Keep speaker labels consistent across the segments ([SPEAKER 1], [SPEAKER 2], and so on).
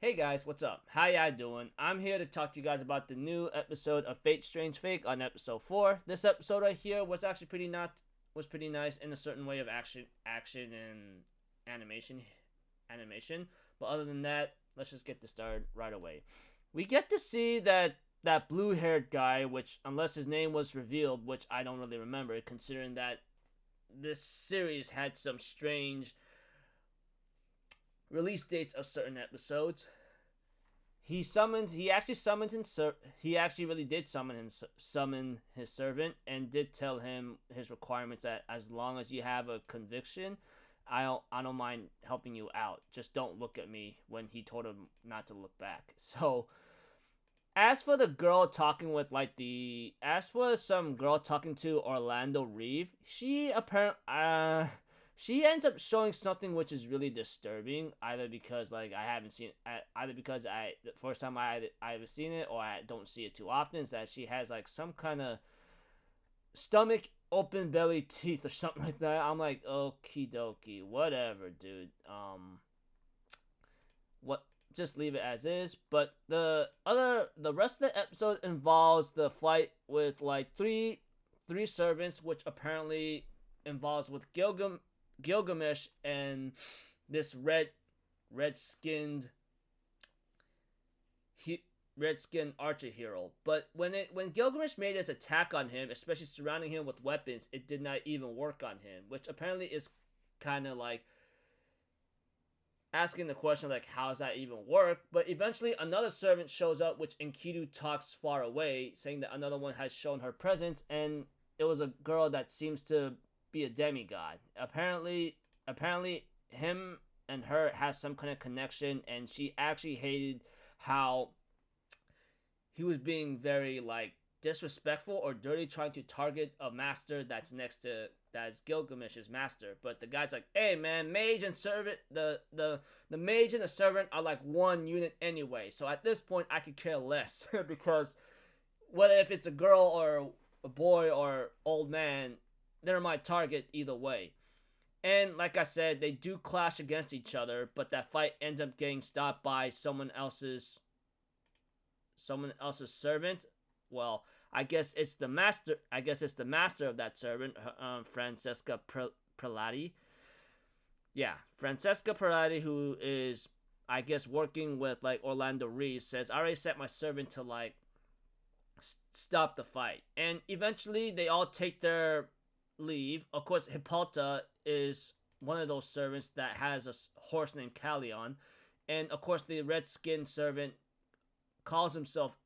[SPEAKER 1] Hey guys, what's up? How y'all doing? I'm here to talk to you guys about the new episode of Fate Strange Fake on episode 4. This episode right here was actually pretty nice in a certain way of action and animation. But other than that, let's just get this started right away. We get to see that blue-haired guy, which unless his name was revealed, which I don't really remember considering that this series had some strange release dates of certain episodes. He actually really did summon his servant and did tell him his requirements that as long as you have a conviction, I don't mind helping you out. Just don't look at me when he told him not to look back. So as for the girl talking with as for some girl talking to Orlando Reeve, she ends up showing something which is really disturbing, either because I haven't seen either because I the first time I ever seen it, or I don't see it too often, is that she has like some kind of stomach open belly teeth or something like that. I'm like, okie dokie, whatever, dude. What just leave it as is. But the rest of the episode involves the fight with like three servants, which apparently involves with Gilgamesh and this red skinned he, red skinned archer hero. But when Gilgamesh made his attack on him, especially surrounding him with weapons, it did not even work on him, which apparently is kind of like asking the question like how does that even work. But eventually another servant shows up, which Enkidu talks far away, saying that another one has shown her presence, and it was a girl that seems to be a demigod. Apparently him and her has some kind of connection, and she actually hated how he was being very like disrespectful or dirty, trying to target a master that's Gilgamesh's master. But the guy's like, "Hey man, mage and servant, the mage and the servant are like one unit anyway. So at this point, I could care less because whether if it's a girl or a boy or old man, they're my target either way." And like I said, they do clash against each other, but that fight ends up getting stopped by someone else's servant. Well, I guess it's the master. I guess it's the master of that servant, Francesca Prelati. Yeah, Francesca Prelati, who is, I guess, working with like Orlando Reeves, says, "I already set my servant to like stop the fight," and eventually they all take their leave. Of course, Hippolyta is one of those servants that has a horse named Callion, and of course the red skinned servant calls himself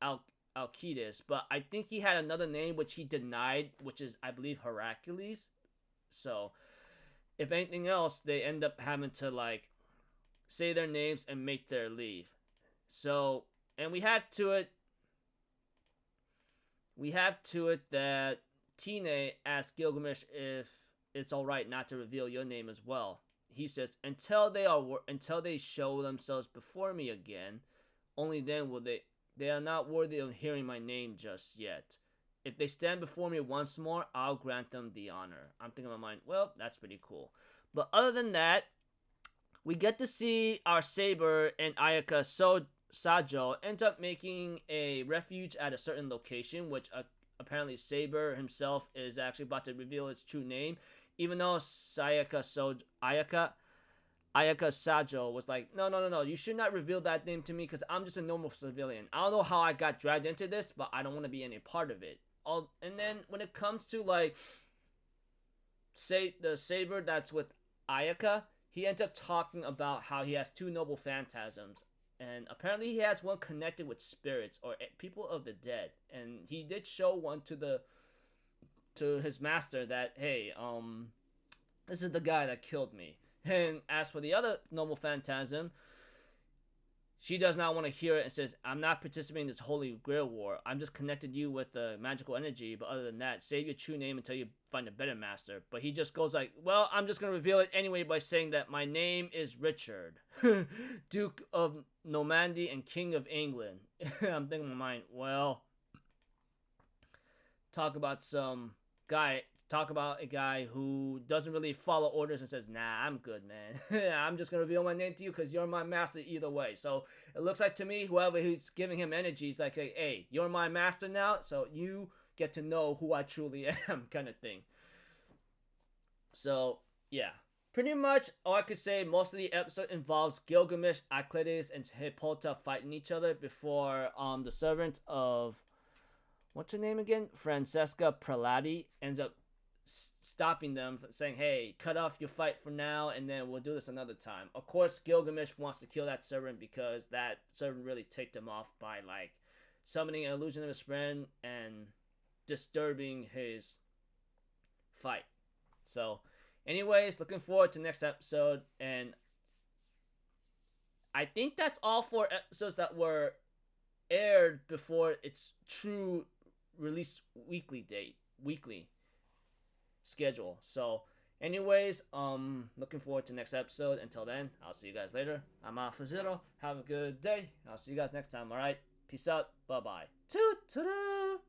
[SPEAKER 1] Alcides, but I think he had another name which he denied, which is I believe Hercules. So if anything else, they end up having to like say their names and make their leave. So and we have to it that Tine asks Gilgamesh if it's all right not to reveal your name as well. He says, until they show themselves before me again, only then will they are not worthy of hearing my name just yet. If they stand before me once more, I'll grant them the honor. I'm thinking in my mind, well, that's pretty cool. But other than that, we get to see our Saber and Ayaka Sajo end up making a refuge at a certain location, which apparently Saber himself is actually about to reveal its true name, even though Ayaka Sajo was like, no, no, no, no, you should not reveal that name to me because I'm just a normal civilian. I don't know how I got dragged into this, but I don't want to be any part of it. And then when it comes to like, say the Saber that's with Ayaka, he ends up talking about how he has two noble phantasms, and apparently he has one connected with spirits or people of the dead, and he did show one to his master that, hey, this is the guy that killed me. And as for the other noble phantasm, she does not want to hear it and says, "I'm not participating in this holy grail war. I'm just connected you with the magical energy, but other than that, save your true name until you find a better master." But he just goes like, "Well, I'm just going to reveal it anyway by saying that my name is Richard, Duke of Normandy and King of England." I'm thinking in my mind, well, talk about some guy talk about a guy who doesn't really follow orders and says, "Nah, I'm good, man. I'm just gonna reveal my name to you because you're my master either way." So it looks like to me, whoever who's giving him energy is like, "Hey, you're my master now, so you get to know who I truly am," kind of thing. So yeah, pretty much all I could say. Most of the episode involves Gilgamesh, Acletus, and Hippolyta fighting each other before the servant of what's her name again, Francesca Prelati, ends up stopping them, saying, "Hey, cut off your fight for now, and then we'll do this another time." Of course, Gilgamesh wants to kill that servant because that servant really ticked him off by like summoning an illusion of his friend and disturbing his fight. So, anyways, looking forward to next episode, and I think that's all 4 episodes that were aired before its true release weekly schedule. So, anyways, looking forward to next episode. Until then, I'll see you guys later. I'm Alpha Zero. Have a good day. I'll see you guys next time. All right, peace out. Bye bye. Toot toot.